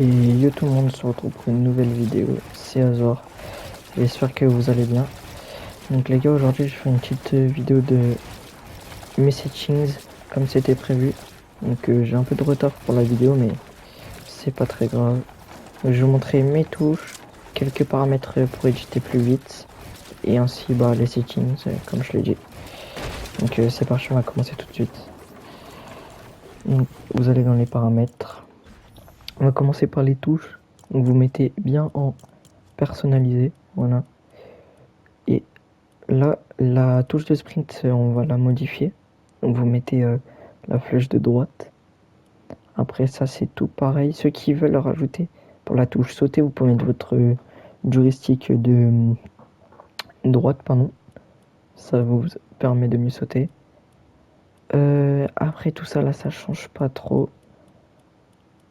Et yo tout le monde, on se retrouve pour une nouvelle vidéo, c'est Azor, j'espère que vous allez bien. Donc les gars, aujourd'hui je fais une petite vidéo de messagings comme c'était prévu. Donc j'ai un peu de retard pour la vidéo mais c'est pas très grave. Donc, je vais vous montrer mes touches, quelques paramètres pour éditer plus vite et ainsi les settings comme je l'ai dit. Donc c'est parti, on va commencer tout de suite. Donc vous allez dans les paramètres. On va commencer par les touches. Donc vous mettez bien en personnalisé, voilà. Et là, la touche de sprint, on va la modifier. Donc vous mettez la flèche de droite. Après ça, c'est tout pareil. Ceux qui veulent rajouter pour la touche sauter, vous pouvez mettre votre joystick de droite, pardon. Ça vous permet de mieux sauter. Après tout ça, là, ça change pas trop.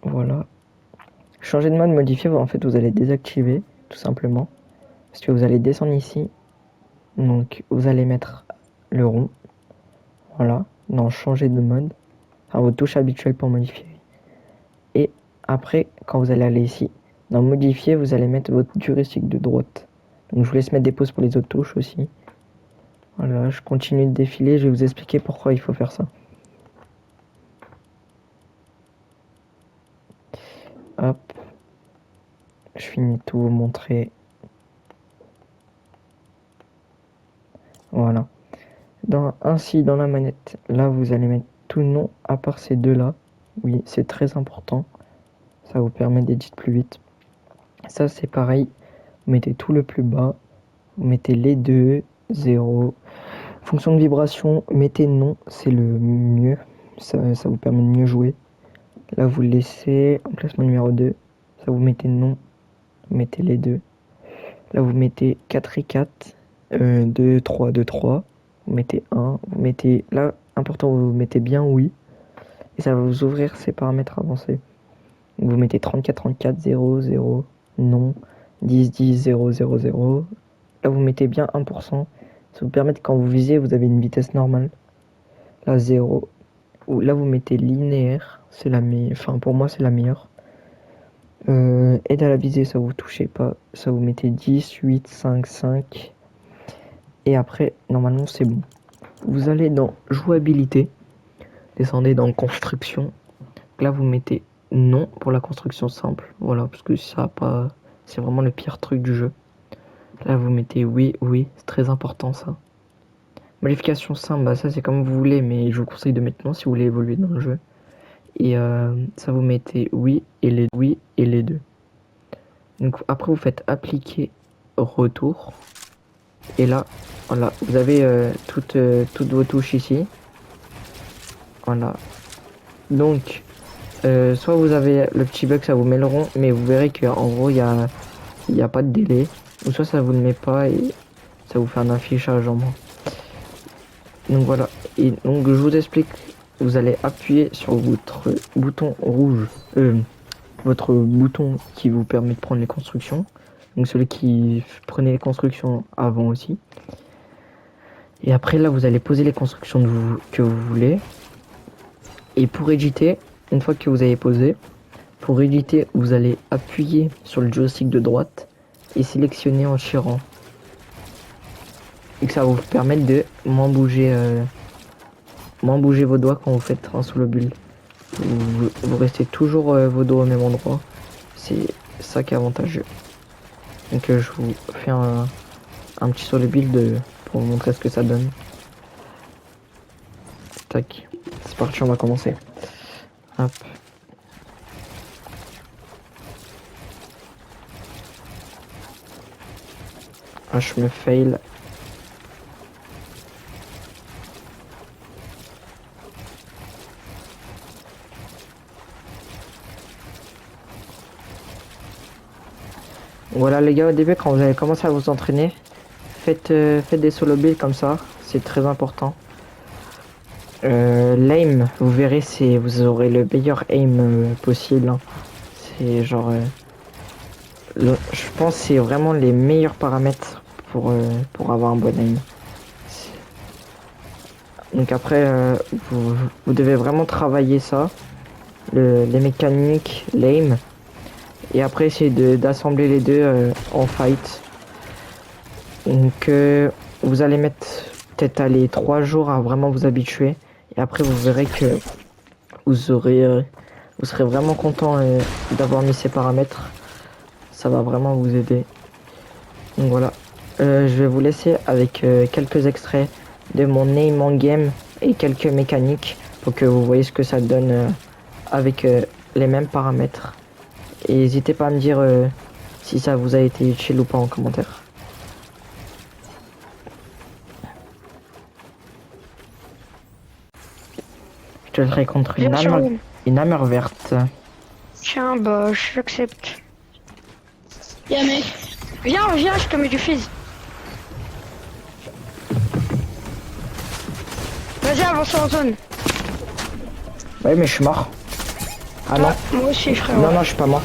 Voilà. Changer de mode, modifier, en fait, vous allez désactiver, tout simplement. Parce que vous allez descendre ici. Donc, vous allez mettre le rond. Voilà. Dans changer de mode. Enfin, vos touches habituelles pour modifier. Et après, quand vous allez aller ici, dans modifier, vous allez mettre votre joystick de droite. Donc, je vous laisse mettre des pauses pour les autres touches aussi. Voilà, je continue de défiler. Je vais vous expliquer pourquoi il faut faire ça. Hop. Je finis de tout vous montrer. Voilà. Ainsi, dans la manette, là, vous allez mettre tout nom à part ces deux-là. Oui, c'est très important. Ça vous permet d'éditer plus vite. Ça, c'est pareil. Vous mettez tout le plus bas. Vous mettez les deux, 0. Fonction de vibration, mettez non, c'est le mieux. Ça vous permet de mieux jouer. Là, vous laissez emplacement numéro 2. Ça, vous mettez non. Vous mettez les deux. Là, vous mettez 4 et 4. 2, 3, 2, 3. Vous mettez 1. Vous mettez, là, important, vous mettez bien oui. Et ça va vous ouvrir ces paramètres avancés. Donc, vous mettez 34, 34, 0, 0, non. 10, 10, 0, 0, 0. Là, vous mettez bien 1%. Ça vous permet de, quand vous visez, vous avez une vitesse normale. Là, 0. Là, vous mettez linéaire. C'est la meilleure. Enfin, pour moi, c'est la meilleure. Aide à la visée, ça vous touchez pas. Ça vous mettez 10, 8, 5, 5. Et après, normalement, c'est bon. Vous allez dans jouabilité. Descendez dans construction. Là, vous mettez non pour la construction simple. Voilà, parce que ça a pas. C'est vraiment le pire truc du jeu. Là, vous mettez oui, oui. C'est très important, ça. Modification simple, ça c'est comme vous voulez, mais je vous conseille de mettre non si vous voulez évoluer dans le jeu. Et ça vous mettez oui et les deux. Donc après vous faites appliquer retour. Et là, voilà, vous avez toutes vos touches ici. Voilà. Donc, soit vous avez le petit bug, ça vous met le rond, mais vous verrez qu'en gros, il y a pas de délai. Ou soit ça vous le met pas et ça vous fait un affichage en moins. Donc voilà, et donc je vous explique, vous allez appuyer sur votre bouton rouge, votre bouton qui vous permet de prendre les constructions, donc celui qui prenait les constructions avant aussi. Et après là, vous allez poser les constructions que vous voulez. Et pour éditer, une fois que vous avez posé, pour éditer, vous allez appuyer sur le joystick de droite et sélectionner en tirant. Et que ça va vous permettre de moins bouger vos doigts quand vous faites un solo build. Vous restez toujours vos doigts au même endroit. C'est ça qui est avantageux. Donc je vous fais un petit solo build pour vous montrer ce que ça donne. Tac. C'est parti, on va commencer. Hop. Ah, je me fail. Voilà les gars, au début quand vous allez commencer à vous entraîner, faites des solo builds comme ça, c'est très important. L'aim, vous verrez, vous aurez le meilleur aim possible. Hein. C'est genre, je pense que c'est vraiment les meilleurs paramètres pour avoir un bon aim. Donc après, vous devez vraiment travailler ça, les mécaniques, l'aim. Et après, essayez d'assembler les deux en fight. Donc, vous allez mettre peut-être les 3 jours à vraiment vous habituer. Et après, vous verrez que vous aurez, vous serez vraiment content d'avoir mis ces paramètres. Ça va vraiment vous aider. Donc voilà. Je vais vous laisser avec quelques extraits de mon name en game et quelques mécaniques pour que vous voyez ce que ça donne avec les mêmes paramètres. Et n'hésitez pas à me dire si ça vous a été utile ou pas en commentaire. Je te laisserai contre Viens sur l'île. une hammer verte. Tiens, bah, j'accepte. Y'a un mec. Viens, viens, je te mets du fizz. Vas-y, avance en zone. Ouais, mais je suis mort. Ah non. Moi aussi, frère. Non, non, je suis pas mort.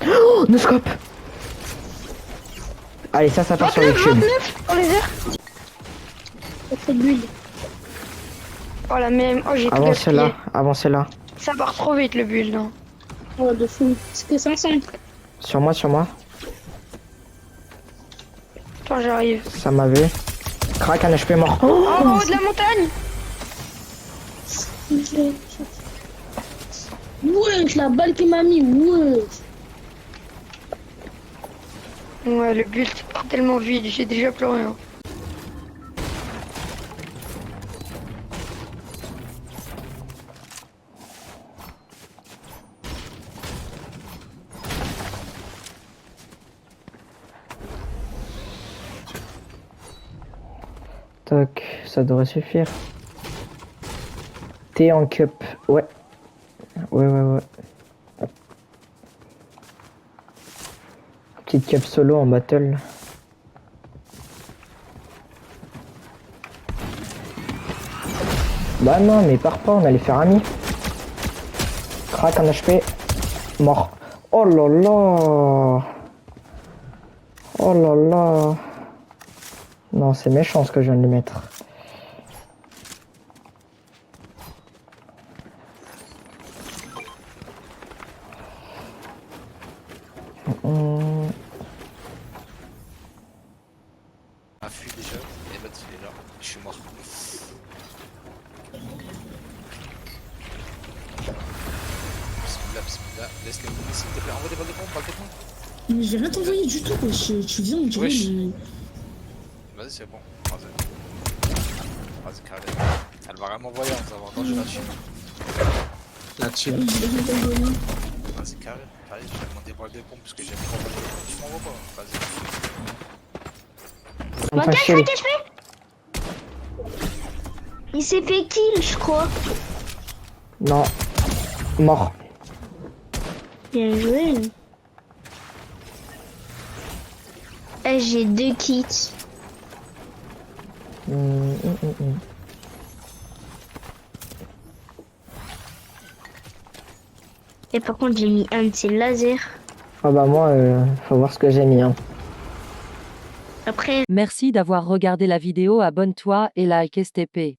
Oh, no scope. Allez, ça part sur 29, YouTube. 29 dans les airs. Ça fait de l'huile. Oh la même. Oh, j'ai tout Avancez gaspillé. là, avancez là. Ça part trop vite le build. Hein. Ouais, de fou. C'était 500. Sur moi, sur moi. Attends, j'arrive. Ça m'avait. Crac, un HP mort. Oh, en haut de la montagne. Wesh, la balle qui m'a mis. Wesh. Ouais, le build part tellement vite. J'ai déjà plus rien. Toc, ça devrait suffire. T'es en cup. Ouais. Ouais. Petite cup solo en battle. Bah non, mais pars pas, on allait faire ami. Crac, un HP. Mort. Oh là là. Oh là là. Non, c'est méchant ce que je viens de lui mettre. Un fui déjà, et l'autre il est là, je suis mort. Bismillah, laisse-les mourir s'il te plaît, envoie des balles de pompe, balles de pompe. Mais j'ai rien t'envoyé du tout, wesh. Tu viens, on dirait. Wesh. Mais... Vas-y, c'est bon, vas-y. Vas-y, carré. Elle va vraiment voyer, on va avoir danger là-dessus. Là-dessus. Vas-y, carré, carré, je vais demander des balles de pompe parce que j'aime trop balles de pompe. Tu m'envoies pas, vas-y. Enfin, Qu'est-ce chill. que je fais? Il s'est fait kill, je crois. Non. Mort. Bien joué. Eh, j'ai 2 kits. Et par contre, j'ai mis un de ces lasers. Ah bah moi, faut voir ce que j'ai mis. Hein. Après, Merci d'avoir regardé la vidéo, abonne-toi et like STP.